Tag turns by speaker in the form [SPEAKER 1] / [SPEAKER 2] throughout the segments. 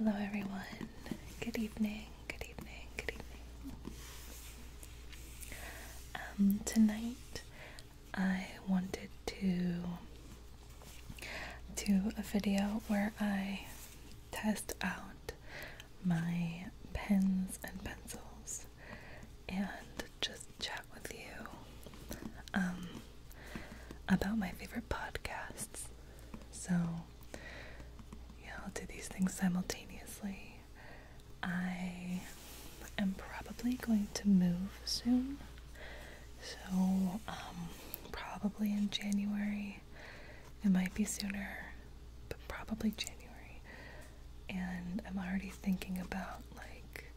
[SPEAKER 1] Hello everyone. Good evening, good evening, good evening. Tonight I wanted to do a video where I test out my pens and pencils and just chat with you about my favorite podcasts. So I'll do these things simultaneously. I am probably going to move soon, so probably in January. It might be sooner, but probably January. And I'm already thinking about like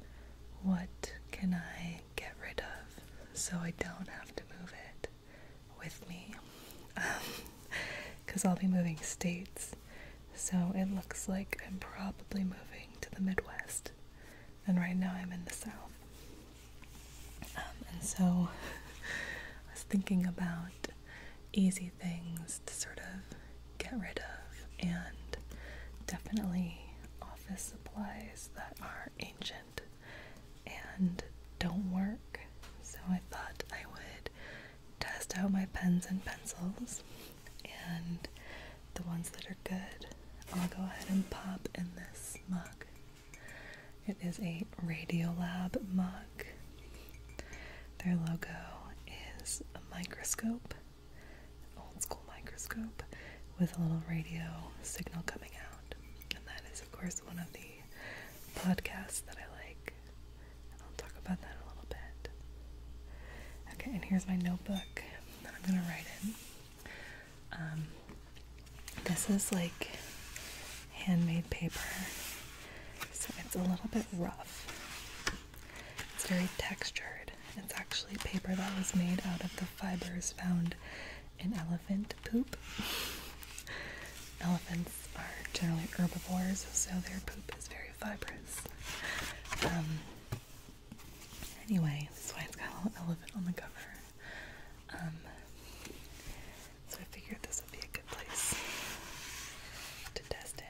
[SPEAKER 1] what can I get rid of so I don't have to move it with me, because I'll be moving states. So it looks like I'm probably moving to the Midwest, and right now I'm in the South. And so I was thinking about easy things to sort of get rid of, and definitely office supplies that are ancient and don't work. So I thought I would test out my pens and pencils, and the ones that are good I'll go ahead and pop in this mug. It is a Radiolab mug. Their logo is a microscope, an old school microscope with a little radio signal coming out. And that is, of course, one of the podcasts that I like. And I'll talk about that a little bit. Okay, and here's my notebook that I'm going to write in. This is like handmade paper, so it's a little bit rough. It's very textured. It's actually paper that was made out of the fibers found in elephant poop. Elephants are generally herbivores, so their poop is very fibrous. Anyway, that's why it's got a little elephant on the cover. So I figured this would be a good place to test it.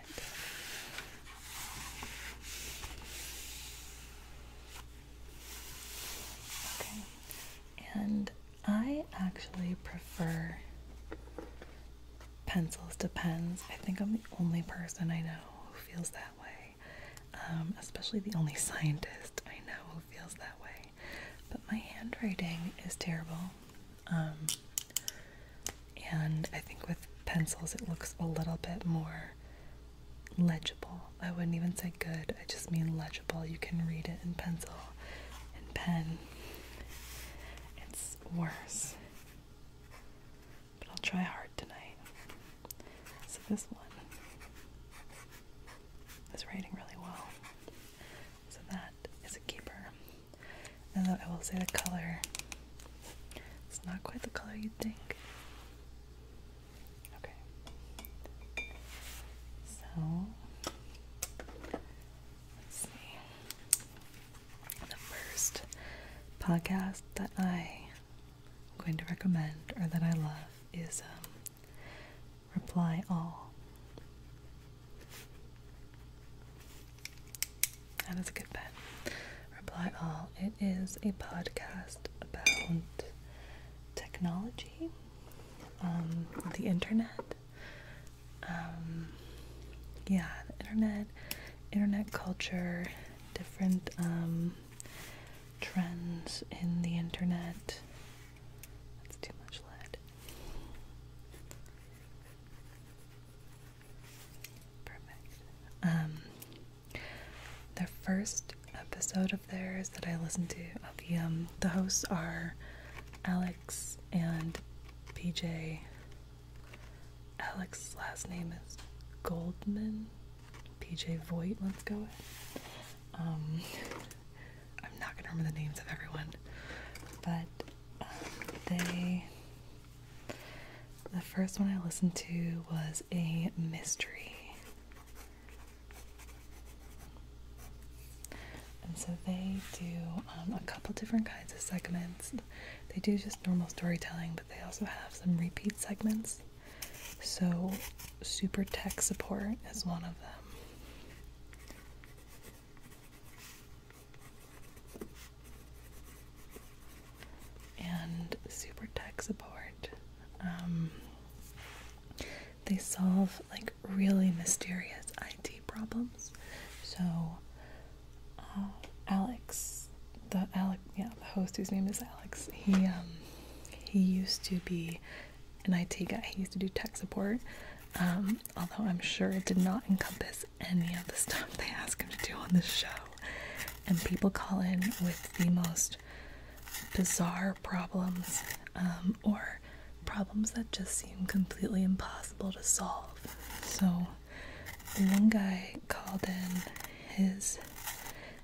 [SPEAKER 1] Okay, and I actually prefer pencils to pens. I think I'm the only person I know who feels that way, especially the only scientist I know who feels that way. But my handwriting is terrible, and I think with pencils it looks a little bit more legible. I wouldn't even say good, I just mean legible. You can read it in pencil. In pen, it's worse. But I'll try hard tonight. So this one is writing really well. So that is a keeper. And I will say the color, it's not quite the color you'd think. So, let's see. The first podcast that I'm going to recommend, or that I love, is Reply All. That is a good pen. Reply All. It is a podcast about technology, the internet. The internet culture, different trends in the internet. That's too much lead. Perfect. The first episode of theirs that I listened to, the hosts are Alex and PJ. Alex's last name is Goldman. PJ Voigt, let's go with. I'm not gonna remember the names of everyone, but the first one I listened to was a mystery. And so they do a couple different kinds of segments. They do just normal storytelling, but they also have some repeat segments. So super tech support is one of them. and super tech support. They solve like really mysterious IT problems. So Alex, the host, whose name is Alex, he used to be an IT guy. He used to do tech support, although I'm sure it did not encompass any of the stuff they ask him to do on this show. And people call in with the most bizarre problems, or problems that just seem completely impossible to solve. So one guy called in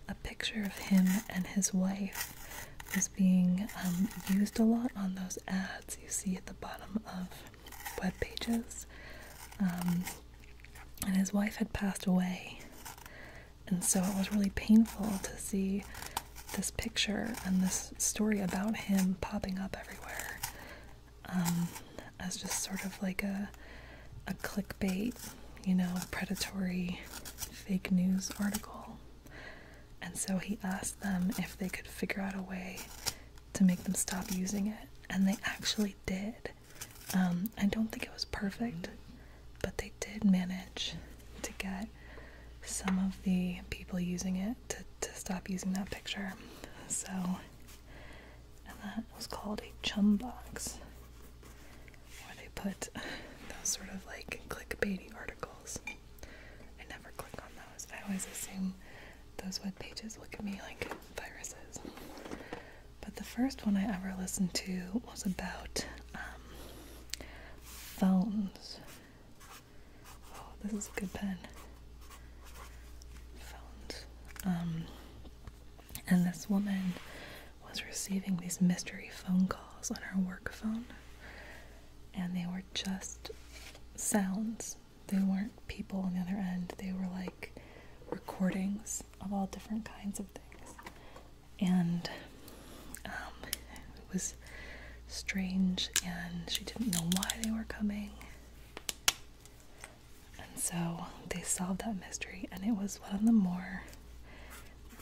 [SPEAKER 1] a picture of him and his wife was being used a lot on those ads you see at the bottom of web pages. And his wife had passed away, and so it was really painful to see this picture and this story about him popping up everywhere, as just sort of like a clickbait, predatory fake news article. And so he asked them if they could figure out a way to make them stop using it, and they actually did. I don't think it was perfect, but they did manage to get some of the people using it to stop using that picture. So, and that was called a chum box, where they put those sort of like clickbaity articles. I never click on those. I always assume those web pages look at me like viruses. But the first one I ever listened to was about phones. Oh, this is a good pen. Phones. And this woman was receiving these mystery phone calls on her work phone, and they were just sounds. They weren't people on the other end. They were like recordings of all different kinds of things, and it was strange, and she didn't know why they were coming. And so they solved that mystery, and it was one of the more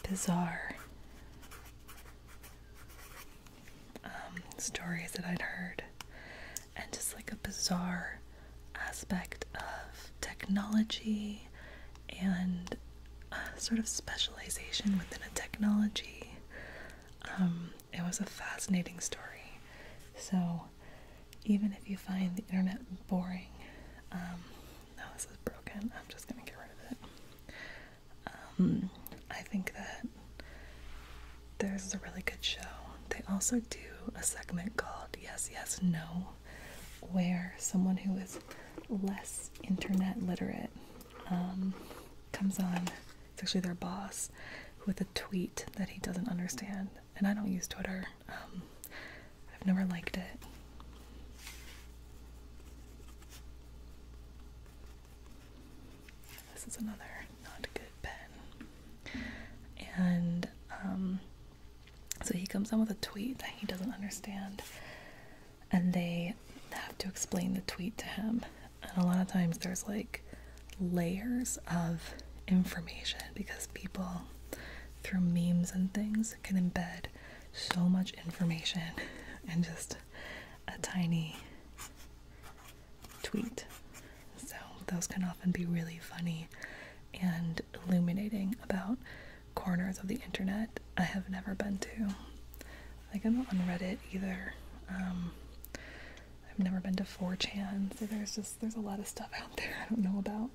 [SPEAKER 1] bizarre stories that I'd heard, and just like a bizarre aspect of technology and sort of specialization within a technology. It was a fascinating story. So even if you find the internet boring, no, this is broken, I'm just gonna get rid of it. I think that there's a really good show. They also do a segment called Yes, Yes, No, where someone who is less internet literate comes on. It's actually their boss with a tweet that he doesn't understand. And I don't use Twitter. I've never liked it. This is another not good pen. And so he comes on with a tweet that he doesn't understand, and they have to explain the tweet to him. And a lot of times there's like layers of information, because people through memes and things can embed so much information in just a tiny tweet. So those can often be really funny and illuminating about corners of the internet I have never been to. Like, I'm not on Reddit either. I've never been to 4chan, so there's a lot of stuff out there I don't know about,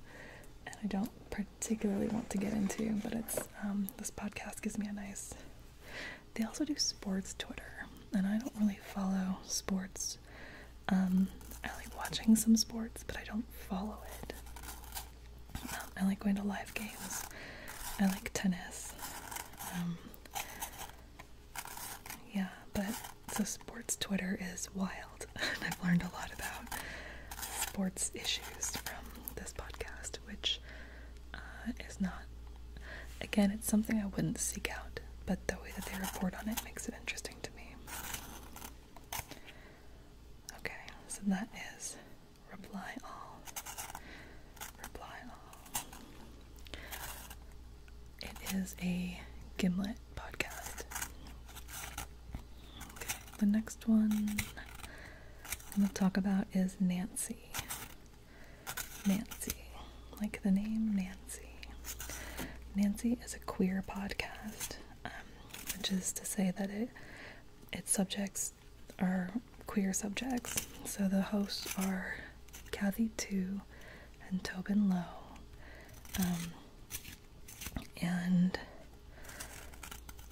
[SPEAKER 1] and I don't particularly want to get into, but it's, this podcast gives me a nice... They also do sports Twitter, and I don't really follow sports. I like watching some sports, but I don't follow it. I like going to live games. I like tennis. Yeah, but so sports Twitter is wild, and I've learned a lot about sports issues from this podcast, which is not, again, it's something I wouldn't seek out, but the way that they report on it makes it interesting to me. Okay, so that is Reply All. Reply All. It is a Gimlet podcast. Okay. the next one I'm going to talk about is Nancy. Nancy, like the name Nancy. Nancy is a queer podcast, which is to say that its subjects are queer subjects. So the hosts are Kathy Tu and Tobin Lowe, and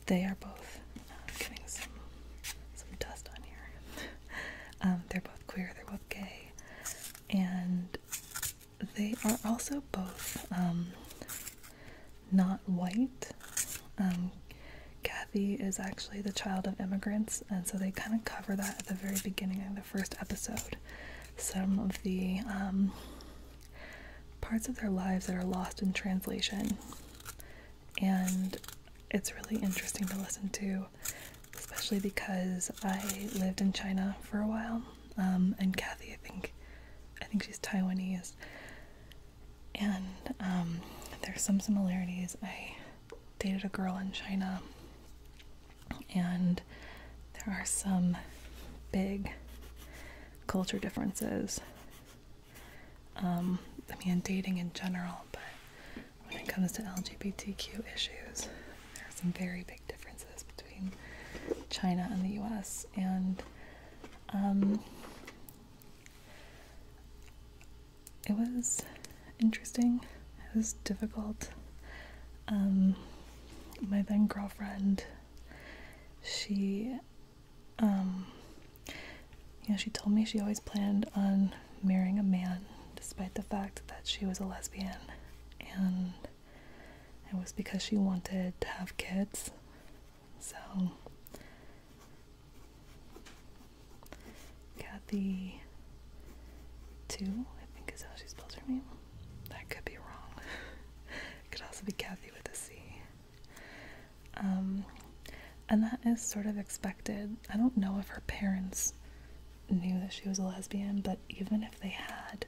[SPEAKER 1] they are both getting some dust on here. They're both queer, they're both gay, and they are also both not white. Kathy is actually the child of immigrants, and so they kind of cover that at the very beginning of the first episode. Some of the parts of their lives that are lost in translation, and it's really interesting to listen to, especially because I lived in China for a while, and Kathy, I think she's Taiwanese, and there's some similarities. I dated a girl in China, and there are some big culture differences. I mean, dating in general, but when it comes to LGBTQ issues, there are some very big differences between China and the US, and it was interesting. It was difficult. My then girlfriend, she she told me she always planned on marrying a man, despite the fact that she was a lesbian, and it was because she wanted to have kids. So Kathy Tu, I think is how she spells her name. I could be wrong. It could also be Kathy with a C. And that is sort of expected. I don't know if her parents knew that she was a lesbian, but even if they had,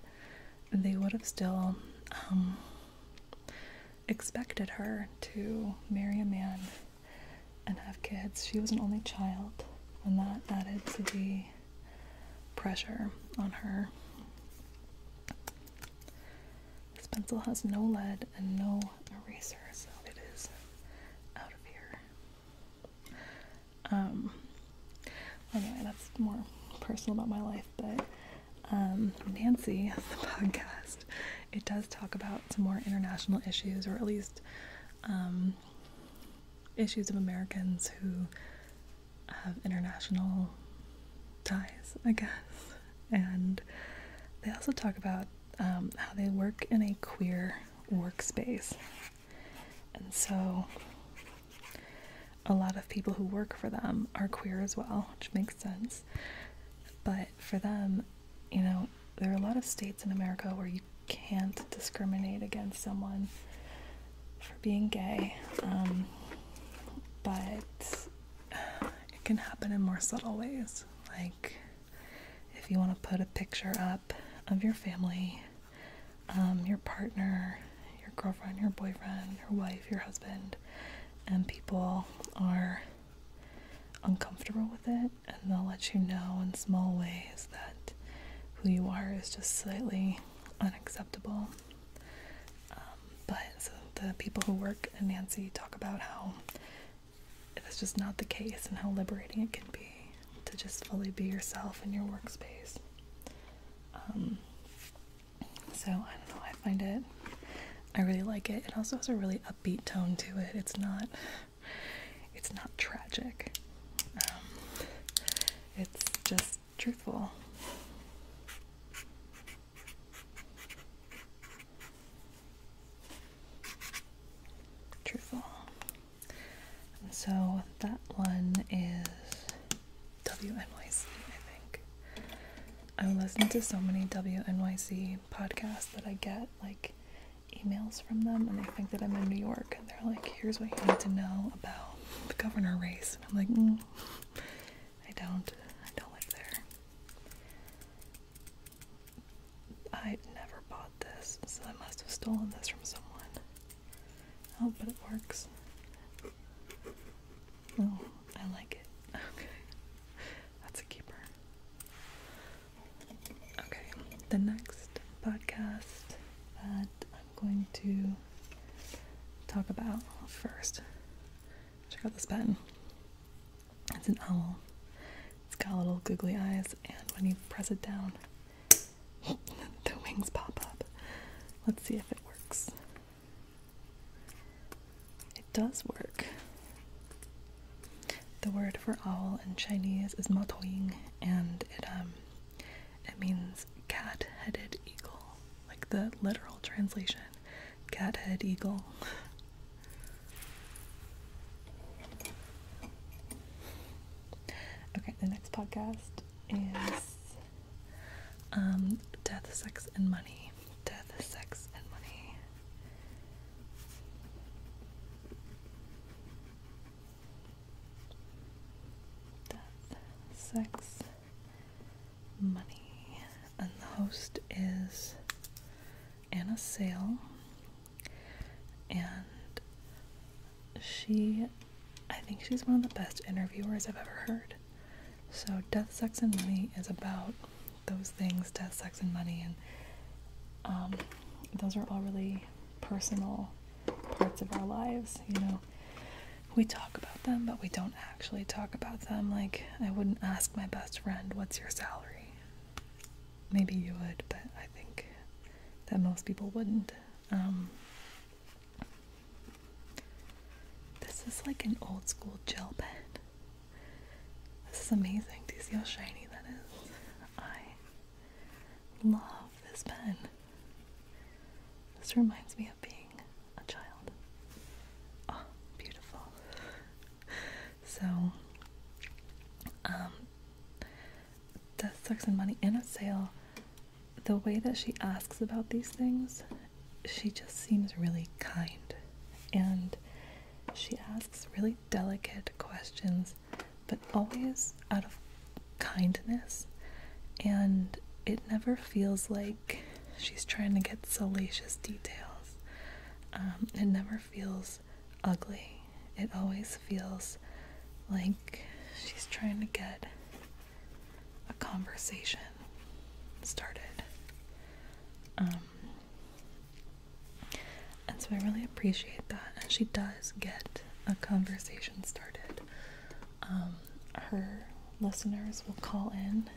[SPEAKER 1] they would have still expected her to marry a man and have kids. She was an only child, and that added to the pressure on her. This pencil has no lead and no eraser, so it is out of here. Anyway, that's more personal about my life, but Nancy, the podcast, it does talk about some more international issues, or at least issues of Americans who have international ties, I guess. And they also talk about how they work in a queer workspace, and so a lot of people who work for them are queer as well, which makes sense. But for them, there are a lot of states in America where you can't discriminate against someone for being gay, but it can happen in more subtle ways. Like, if you want to put a picture up of your family, your partner, your girlfriend, your boyfriend, your wife, your husband, and people are uncomfortable with it, and they'll let you know in small ways that who you are is just slightly unacceptable. But so the people who work at Nancy talk about how it's just not the case, and how liberating it can be to just fully be yourself in your workspace. So I don't know, I really like it. It also has a really upbeat tone to it. It's not tragic. It's just truthful. And so that one is WNYC, I think. I listen to so many WNYC podcasts that I get like emails from them, and they think that I'm in New York, and they're like, here's what you need to know about the governor race. And I'm like, I don't live there. I never bought this, so I must have stolen this from someone. Oh, but it works. Oh, I like it. Okay. the next podcast that I'm going to talk about first. Check out this pen. It's an owl. It's got little googly eyes, and when you press it down, the wings pop up. Let's see if it works. It does work. The word for owl in Chinese is ma toying, and it means cat-headed eagle. Like the literal translation, cat-head eagle. Okay, the next podcast is Death, Sex, and Money. Death, Sex, and Money. Death, Sex, Money. And the host is Anna Sale. And I think she's one of the best interviewers I've ever heard. So Death, Sex, and Money is about those things, death, sex, and money, and those are all really personal parts of our lives, you know. We talk about them, but we don't actually talk about them. Like, I wouldn't ask my best friend, what's your salary? Maybe you would, but I think that most people wouldn't. This is like an old school gel pen. This is amazing. Do you see how shiny that is? I love this pen. This reminds me of being a child. Oh, beautiful. So, Death, Sex, and Money. Anna Sale, the way that she asks about these things, she just seems really kind. And she asks really delicate questions, but always out of kindness, and it never feels like she's trying to get salacious details. It never feels ugly. It always feels like she's trying to get a conversation started. And so I really appreciate that, and she does get a conversation started. Her listeners will call in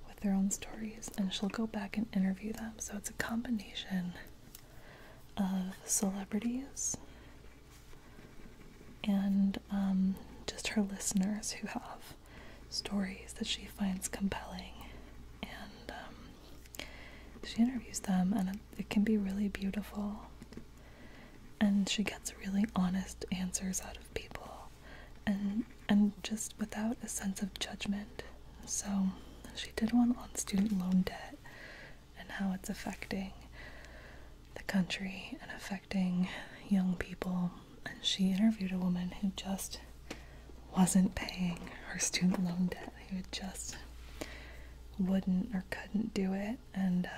[SPEAKER 1] with their own stories, and she'll go back and interview them. So it's a combination of celebrities and just her listeners who have stories that she finds compelling, and she interviews them, and it can be really beautiful, and she gets really honest answers out of people, and just without a sense of judgment. So she did one on student loan debt and how it's affecting the country and affecting young people, and she interviewed a woman who just wasn't paying her student loan debt, who just wouldn't or couldn't do it, and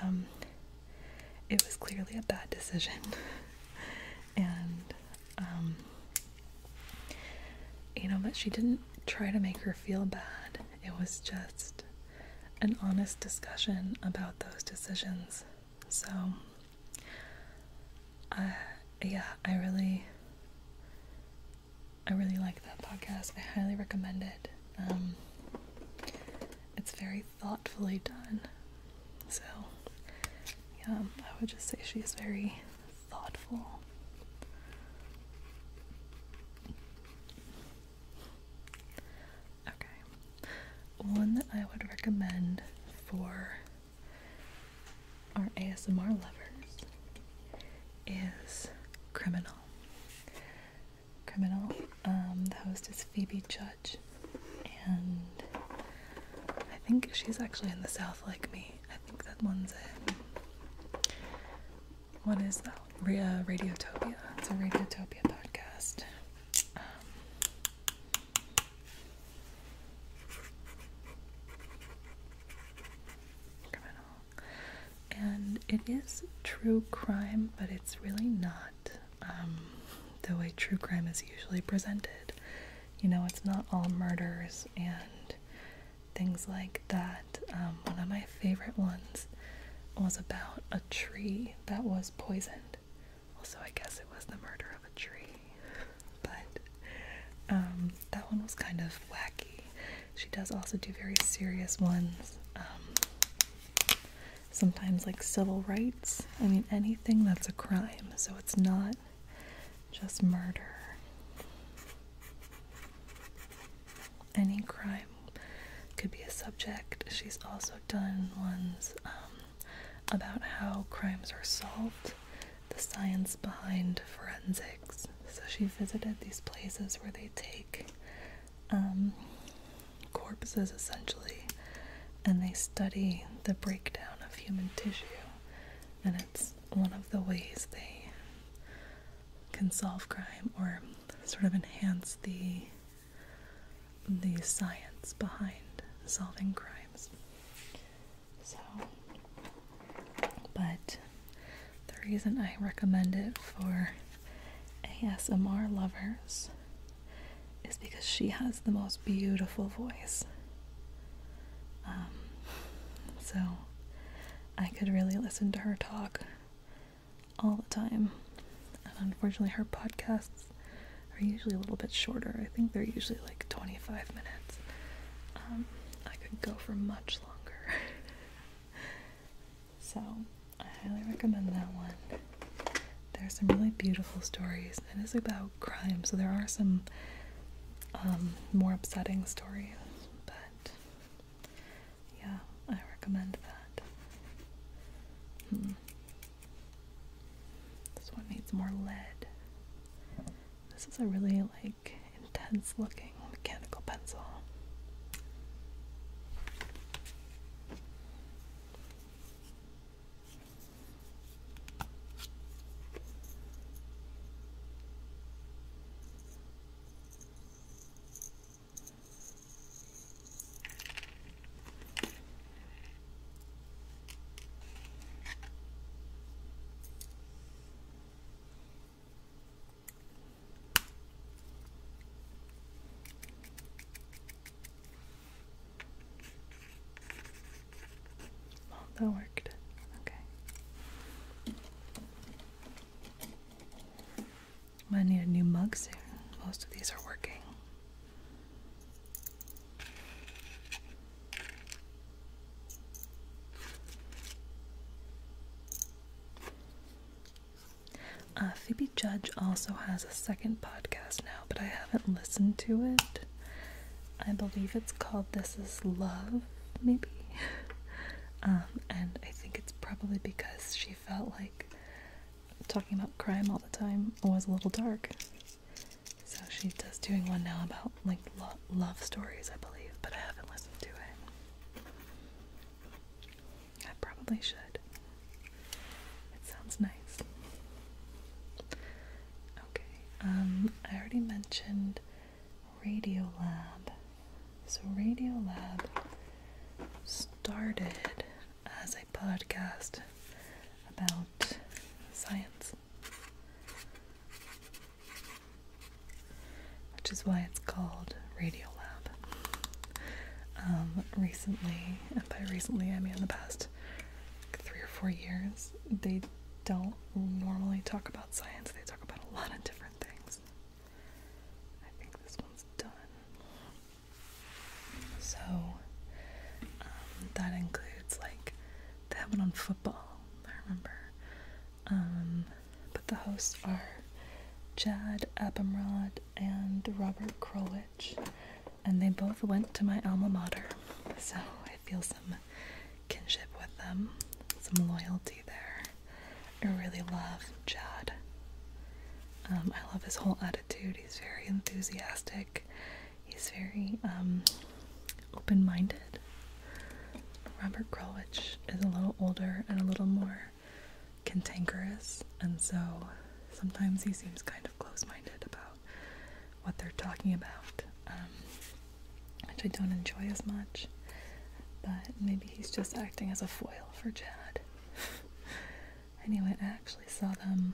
[SPEAKER 1] it was clearly a bad decision. And you know, but she didn't try to make her feel bad. It was just an honest discussion about those decisions. So yeah, I really like that podcast. I highly recommend it. It's very thoughtfully done. So yeah, I would just say she's very thoughtful. One that I would recommend for our ASMR lovers is Criminal. The host is Phoebe Judge, and I think she's actually in the South like me. I think that one's in, what is that? Radiotopia. It's a Radiotopia podcast. And it is true crime, but it's really not the way true crime is usually presented. You know, it's not all murders and things like that. One of my favorite ones was about a tree that was poisoned. Also, I guess it was the murder of a tree. But that one was kind of wacky. She does also do very serious ones. Sometimes like civil rights. I mean, anything that's a crime. So it's not just murder. Any crime could be a subject. She's also done ones about how crimes are solved, the science behind forensics. So she visited these places where they take corpses essentially, and they study the breakdown of human tissue, and it's one of the ways they can solve crime or sort of enhance the science behind solving crimes. So, but the reason I recommend it for ASMR lovers is because she has the most beautiful voice. So I could really listen to her talk all the time. And unfortunately her podcasts are usually a little bit shorter. I think they're usually like 25 minutes. I could go for much longer. So I highly recommend that one. There's some really beautiful stories. It is about crime, so there are some more upsetting stories, but yeah, I recommend that. This one needs more lead. This is a really like intense looking mechanical pencil. That worked. Okay. Might need a new mug soon. Most of these are working. Phoebe Judge also has a second podcast now, but I haven't listened to it. I believe it's called This Is Love, maybe? And I think it's probably because she felt like talking about crime all the time was a little dark. So she does doing one now about like love stories, I believe, but I haven't listened to it. I probably should. It sounds nice. Okay, I already mentioned Radiolab. So Radiolab started as a podcast about science, which is why it's called Radiolab. Recently, and by recently I mean in the past 3 or 4 years, they don't normally talk about science. They talk about a lot of different things. I think this one's done. So that includes like they have one on football, I remember. But the hosts are Jad Abumrad and Robert Krulwich, and they both went to my alma mater, so I feel some kinship with them, some loyalty there. I really love Jad. I love his whole attitude. He's very enthusiastic. He's very open-minded. Robert Krulwich is a little older and a little more cantankerous, and so sometimes he seems kind of close-minded about what they're talking about, which I don't enjoy as much, but maybe he's just acting as a foil for Jad. Anyway, I actually saw them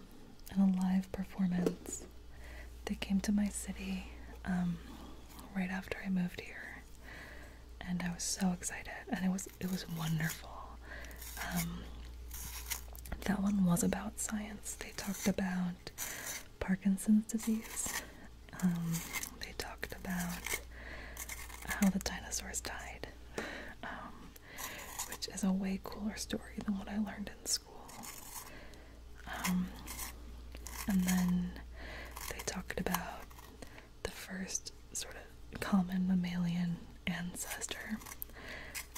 [SPEAKER 1] in a live performance. They came to my city right after I moved here, and I was so excited, and it was wonderful. that one was about science. They talked about Parkinson's disease. They talked about how the dinosaurs died, which is a way cooler story than what I learned in school. And then they talked about the first sort of common mammalian ancestor,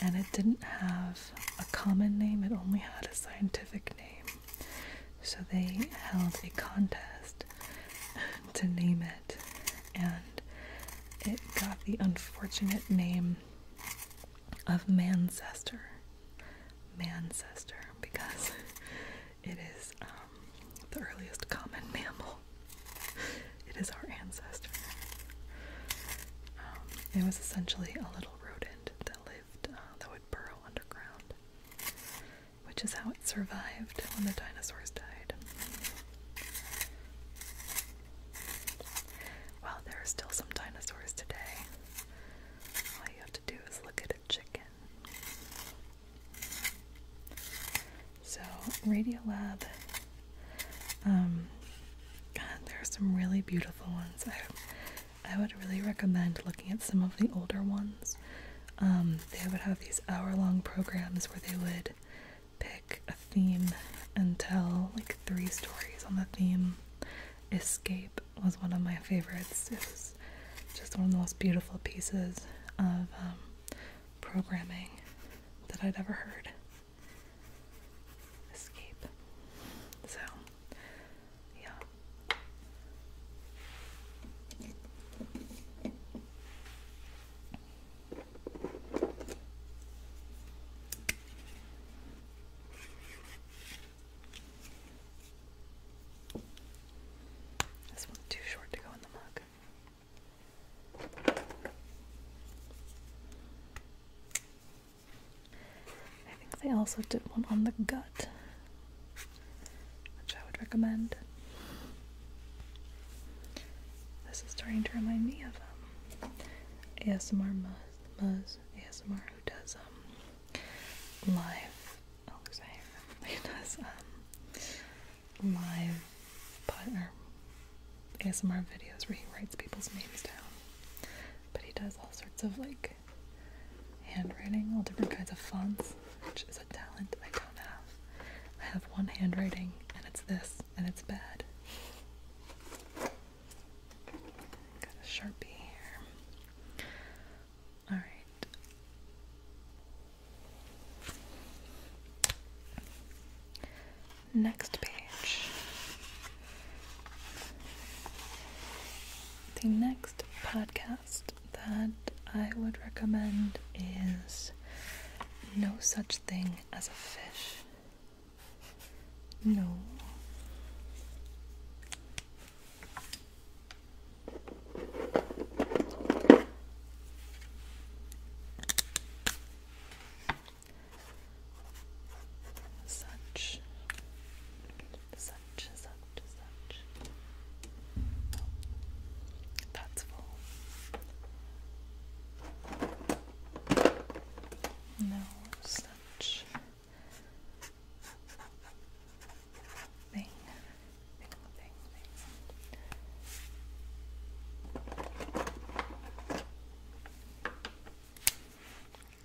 [SPEAKER 1] and it didn't have a common name, it only had a scientific name. So they held a contest to name it, and it got the unfortunate name of Mancestor. Mancestor, because it is the earliest common mammal. It is our ancestor. It was essentially a little rodent that lived, that would burrow underground, which is how it survived when the dinosaurs died. Well, there are still some dinosaurs today. All you have to do is look at a chicken. So, Radiolab, there are some really beautiful ones. I would really recommend looking at some of the older ones. They would have these hour-long programs where they would pick a theme and tell like 3 stories on the theme. Escape was one of my favorites. It was just one of the most beautiful pieces of programming that I'd ever heard. Escape. So, yeah. This one's too short to go in the mug. I think they also did one on the gut, which I would recommend. This is starting to remind me of ASMR Muzz ASMR, who does live. Oh, there's a hair. He does live or ASMR videos where he writes people's names down. But he does all sorts of like handwriting, all different kinds of fonts, which is a talent I don't have. I have one handwriting, and it's this, and it's bad. Got a Sharpie here. Alright. Next page. The next podcast that I would recommend is No Such Thing as a Fish. No. Such. That's full. No such thing.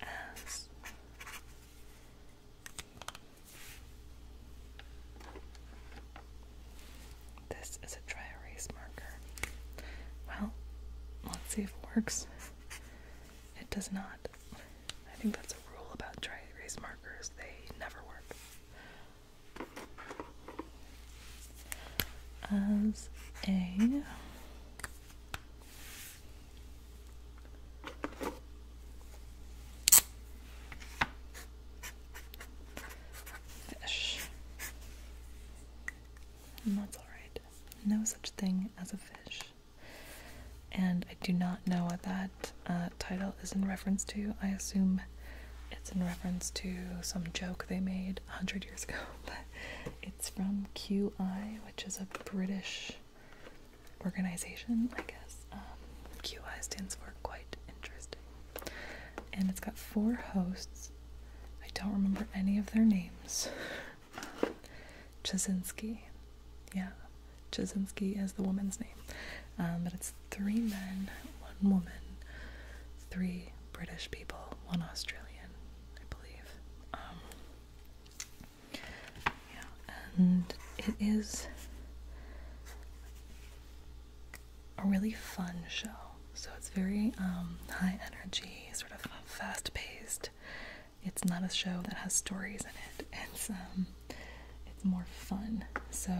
[SPEAKER 1] As this is a dry erase marker. Well, let's see if it works. It does not. I think that's a rule about dry erase markers. They never work. As a fish. And that's alright. No such thing as a fish. And I do not know what that title is in reference to. I assume it's in reference to some joke they made 100 years ago, but it's from QI, which is a British organization, I guess. QI stands for Quite Interesting. And it's got 4 hosts. I don't remember any of their names. Chazinski. Yeah, Chazinski is the woman's name. But it's 3 men, 1 woman, 3 British people, 1 Australian, I believe. Yeah, and it is a really fun show. So it's very high energy, sort of fast paced. It's not a show that has stories in it. It's more fun. So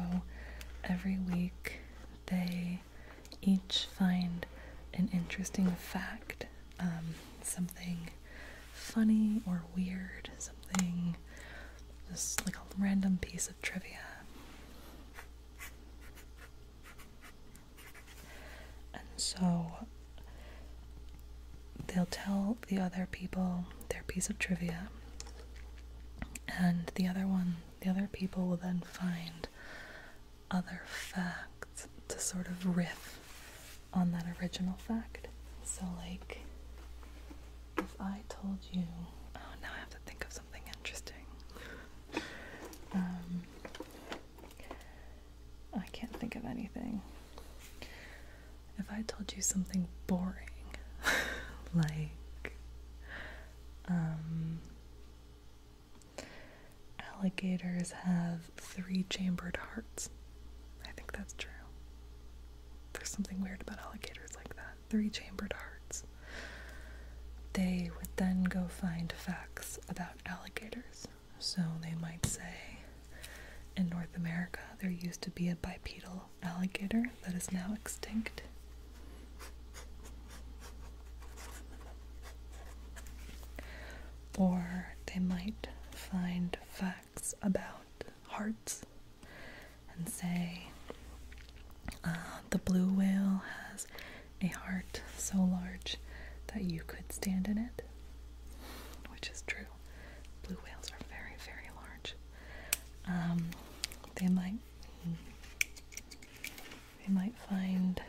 [SPEAKER 1] every week they each find an interesting fact, something funny or weird, something just like a random piece of trivia. And so they'll tell the other people their piece of trivia, and the other people will then find other facts to sort of riff on that original fact. So like, if I told you, oh, now I have to think of something interesting. I can't think of anything. If I told you something boring, like, alligators have 3-chambered hearts. I think that's true. There's something weird about alligators like that. 3-chambered hearts. They would then go find facts about alligators. So they might say, in North America, there used to be a bipedal alligator that is now extinct. Or they might find facts about hearts and say the blue whale has a heart so large that you could stand in it, which is true. Blue whales are very, very large. They might find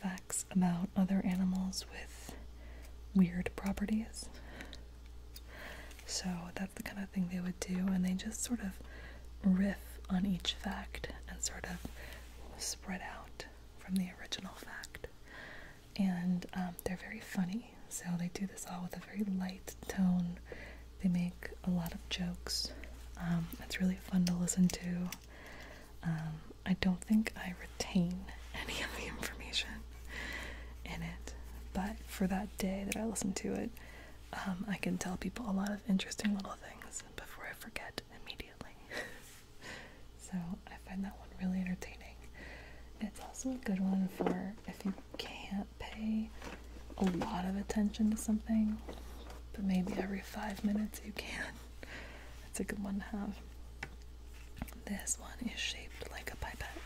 [SPEAKER 1] facts about other animals with weird properties. So that's the kind of thing they would do, and they just sort of riff on each fact and sort of spread out from the original fact. And they're very funny, so they do this all with a very light tone. They make a lot of jokes. It's really fun to listen to. I don't think I retain any of the information in it, but for that day that I listened to it, I can tell people a lot of interesting little things before I forget immediately. So I find that one really entertaining. It's also a good one for if you can't pay a lot of attention to something, but maybe every 5 minutes you can. It's a good one to have. This one is shaped like a pipette.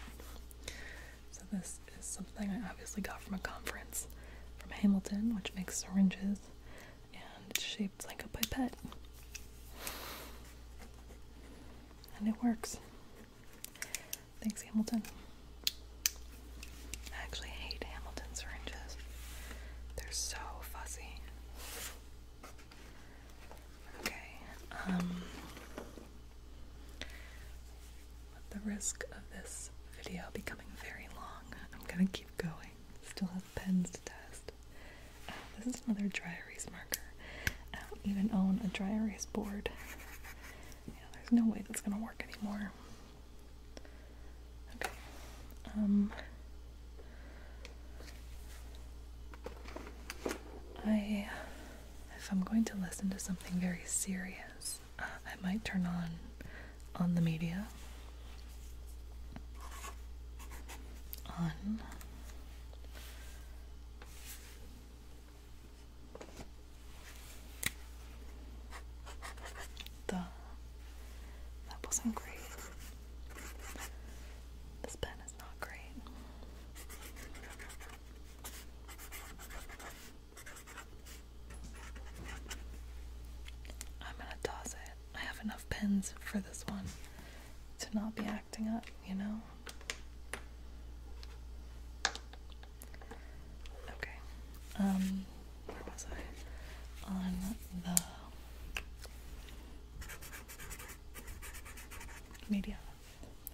[SPEAKER 1] So this is something I obviously got from a conference from Hamilton, which makes syringes, and it's shaped like a pipette. And it works. Thanks, Hamilton. I actually hate Hamilton syringes. They're so fussy. Okay, at the risk of this video becoming very long, I'm gonna keep going. Still have pens to test. This is another dry erase marker. I don't even own a dry erase board. Yeah, there's no way that's gonna work anymore. Okay. If I'm going to listen to something very serious, I might turn on the media. On that wasn't great. This pen is not great. I'm gonna toss it. I have enough pens for this one to not be acting up, you know? Okay. Where was I? On the media.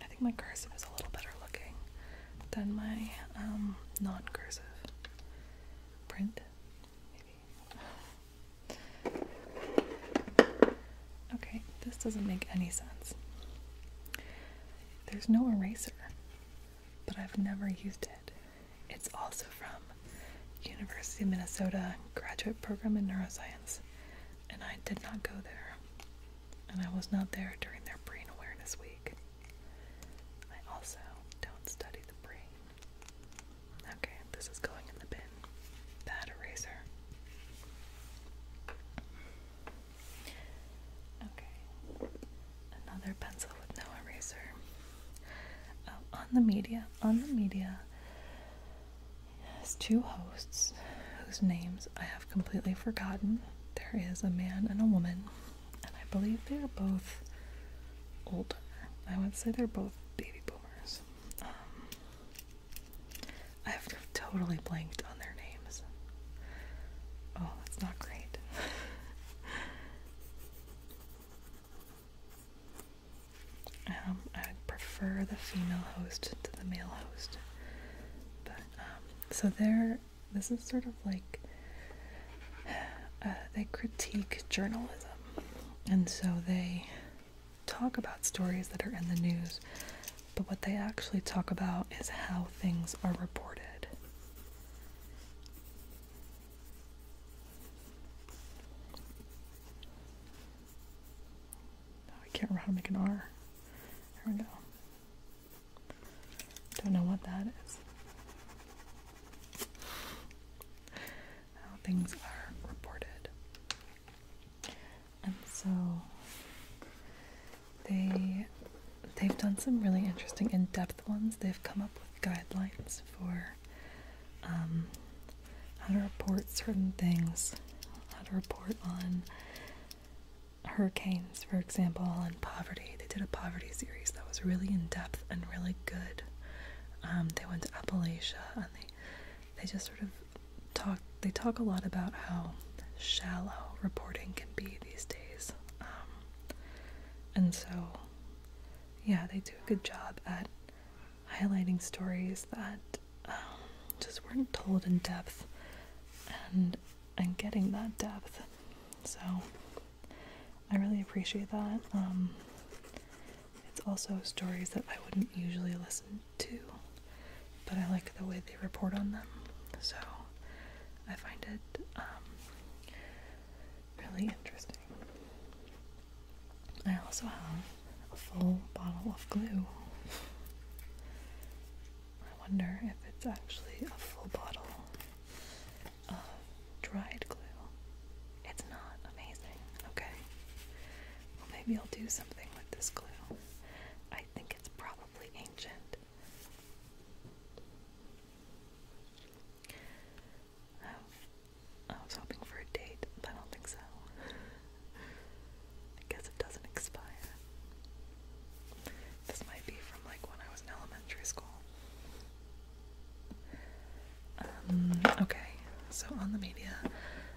[SPEAKER 1] I think my cursive is a little better looking than my non-cursive print, maybe. Okay, this doesn't make any sense. There's no eraser, but I've never used it. It's also from University of Minnesota graduate program in neuroscience, and I did not go there, and I was not there during their brain awareness week. I also don't study the brain. Okay, this is going in the bin. Bad eraser. Okay, another pencil with no eraser. On the media, has two hosts whose names I have completely forgotten. There is a man and a woman, and I believe they are both older. I would say they're both baby boomers. I have totally blanked on their names. Oh, that's not great. I would prefer the female host to the male host. But, so this is sort of like, they critique journalism. And so they talk about stories that are in the news, but what they actually talk about is how things are reported. Oh, I can't remember how to make an R. There we go. Don't know what that is. How things are reported. And so they've done some really interesting in-depth ones. They've come up with guidelines for how to report certain things, how to report on hurricanes, for example, and poverty. They did a poverty series that was really in-depth and really good. They went to Appalachia, and they just sort of talk a lot about how shallow reporting can be these days. And so, yeah, they do a good job at highlighting stories that just weren't told in depth and getting that depth. So I really appreciate that. It's also stories that I wouldn't usually listen to, but I like the way they report on them. So I find it really interesting. I also have a full bottle of glue. I wonder if it's actually a full bottle of dried glue. It's not amazing. Okay. Well, maybe I'll do something with this glue. I think it's probably ancient. I was hoping for a date, but I don't think so. I guess it doesn't expire. This might be from like when I was in elementary school. Okay, so on the media,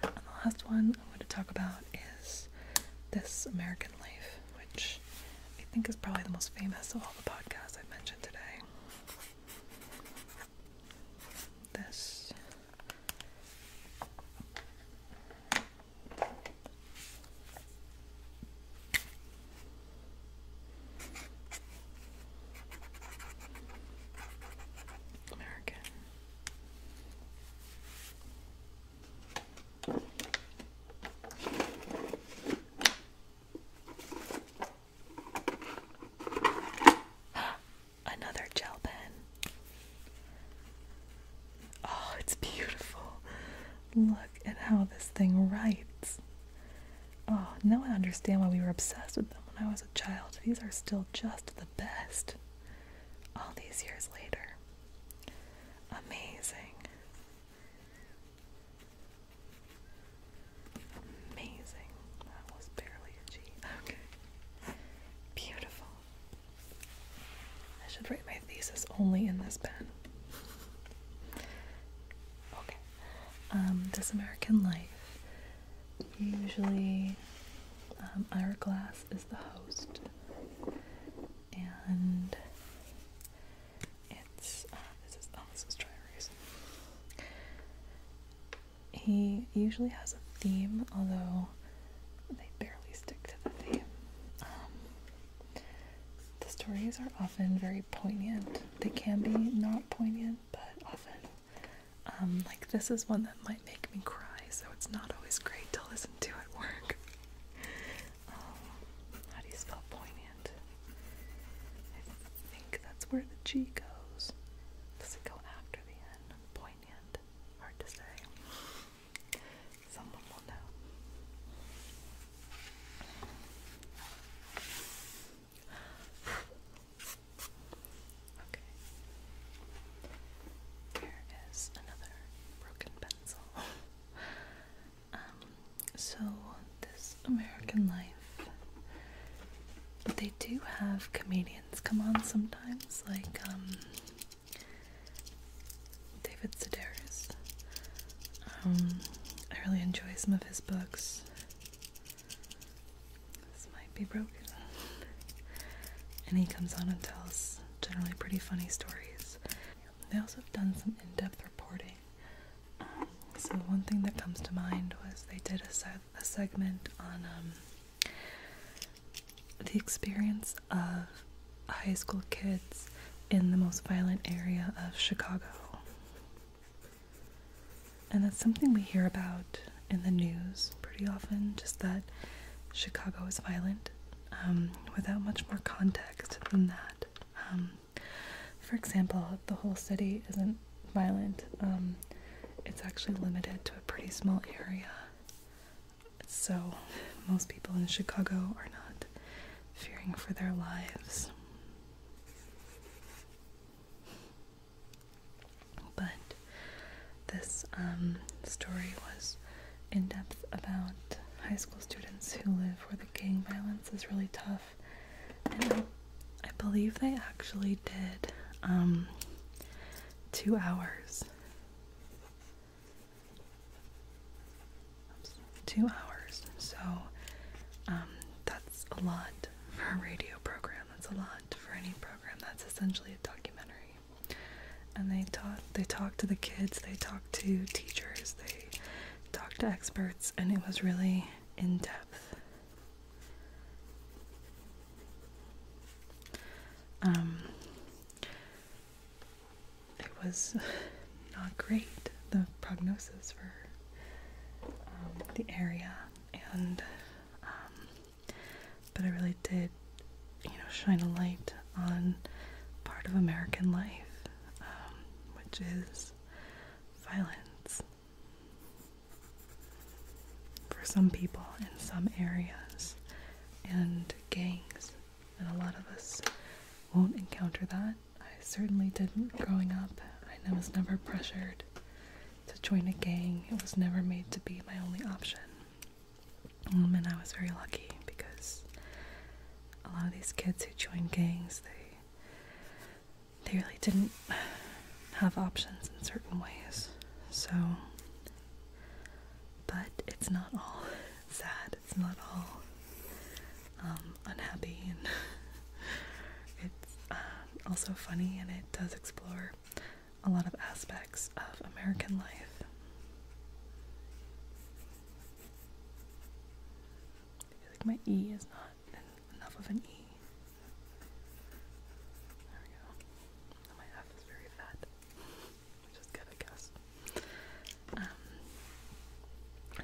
[SPEAKER 1] and the last one I'm going to talk about is This American Life, which I think is probably the most famous of all the podcasts I've mentioned today. This American. Another gel pen. Oh, it's beautiful. Look at how this thing writes. Oh, now I understand why we were obsessed with them when I was a child. These are still just the best. All these years later. Amazing. Amazing. That was barely a G. Okay. Beautiful. I should write my thesis only in this pen. Okay. This American Life. Usually, Ira Glass is the host. and it's this is dry erase. He usually has a theme, although they barely stick to the theme. The stories are often very poignant. They can be not poignant, but often. Like this is one that might make me cry, so it's not always great to listen to at work. How do you spell poignant? I think that's where the G goes. Does it go after the N? Poignant. Hard to say. Someone will know. Okay. Here is another broken pencil. So this American Life, they do have comedians come on sometimes, like David Sedaris. I really enjoy some of his books. This might be broken. And he comes on and tells generally pretty funny stories. They also have done some in-depth reporting. So one thing that comes to mind was they did a segment on the experience of high school kids in the most violent area of Chicago. And that's something we hear about in the news pretty often, just that Chicago is violent, without much more context than that. For example, the whole city isn't violent. It's actually limited to a pretty small area. So most people in Chicago are not fearing for their lives. But this story was in depth about high school students who live where the gang violence is really tough. And I believe they actually did 2 hours. 2 hours. So that's a lot for a radio program. That's a lot for any program. That's essentially a documentary. And they talked to the kids, they talked to teachers, they talked to experts, and it was really in depth. It was not great, the prognosis for the area, and but it really did, shine a light on part of American life, which is violence for some people in some areas, and gangs, and a lot of us won't encounter that. I certainly didn't growing up. I was never pressured to join a gang. It was never made to be my only option. And I was very lucky because a lot of these kids who joined gangs, they really didn't have options in certain ways. So, but it's not all sad. It's not all unhappy, and it's also funny, and it does explore a lot of aspects of American life. I feel like my E is not enough of an E. There we go. My F is very fat, which is good, I guess.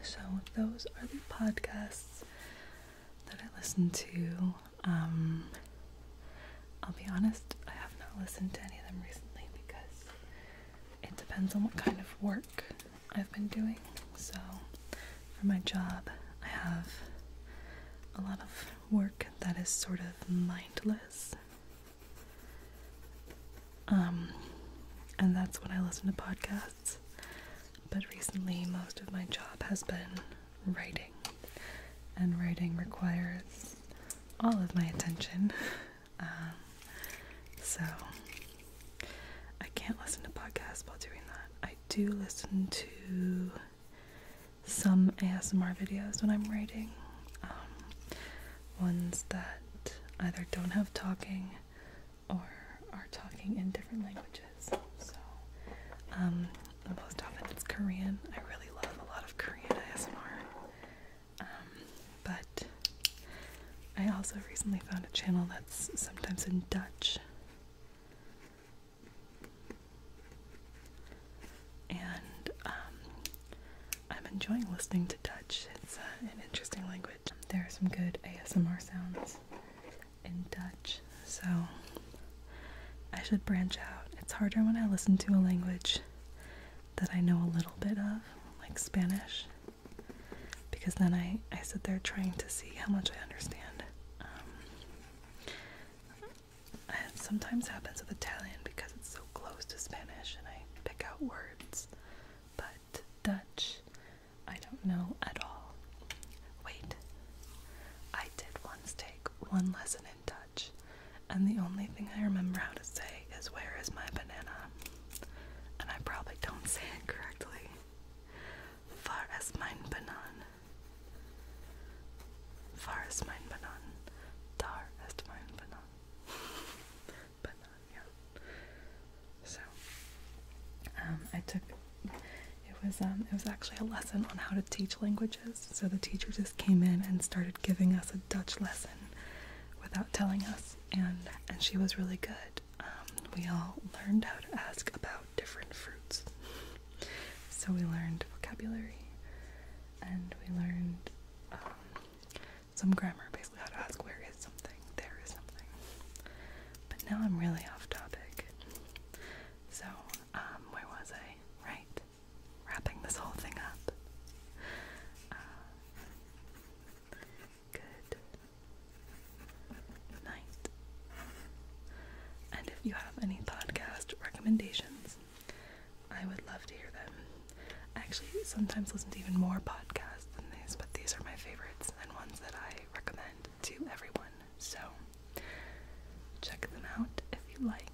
[SPEAKER 1] So those are the podcasts that I listen to. I'll be honest, I have not listened to any of them recently because it depends on what kind of work I've been doing. So for my job, I have a lot of work that is sort of mindless. And that's when I listen to podcasts. But recently, most of my job has been writing. And writing requires all of my attention. So I can't listen to podcasts while doing that. I do listen to some ASMR videos when I'm writing. Ones that either don't have talking or are talking in different languages. So, most often it's Korean. I really love a lot of Korean ASMR. But I also recently found a channel that's sometimes in Dutch. And I'm enjoying listening to Dutch. It's an interesting language. There are some good ASMR sounds in Dutch, so I should branch out. It's harder when I listen to a language that I know a little bit of, like Spanish, because then I sit there trying to see how much I understand. It sometimes happens with Italian because it's so close to Spanish and I pick out words, but Dutch, I don't know at all. Wait, I did once take one lesson in Dutch, and the only thing I remember how to say is "where is my banana?" And I probably don't say it correctly. Waar is mijn banaan? Waar is mijn banaan? Daar is mijn banaan. Banaan, yeah. So, I took, it was actually a lesson on how to teach languages. So the teacher just came in and started giving us a Dutch lesson without telling us, and she was really good. We all learned how to ask about different fruits. So we learned vocabulary, and we learned some grammar, basically how to ask where is something, there is something. But now I'm really off topic. So, where was I? Right. Wrapping this whole thing up. Good night. And if you have any podcast recommendations, I would love to hear them. I actually sometimes listen to even more podcasts than these, but these are my favorites and ones that I recommend to everyone. So check them out if you like.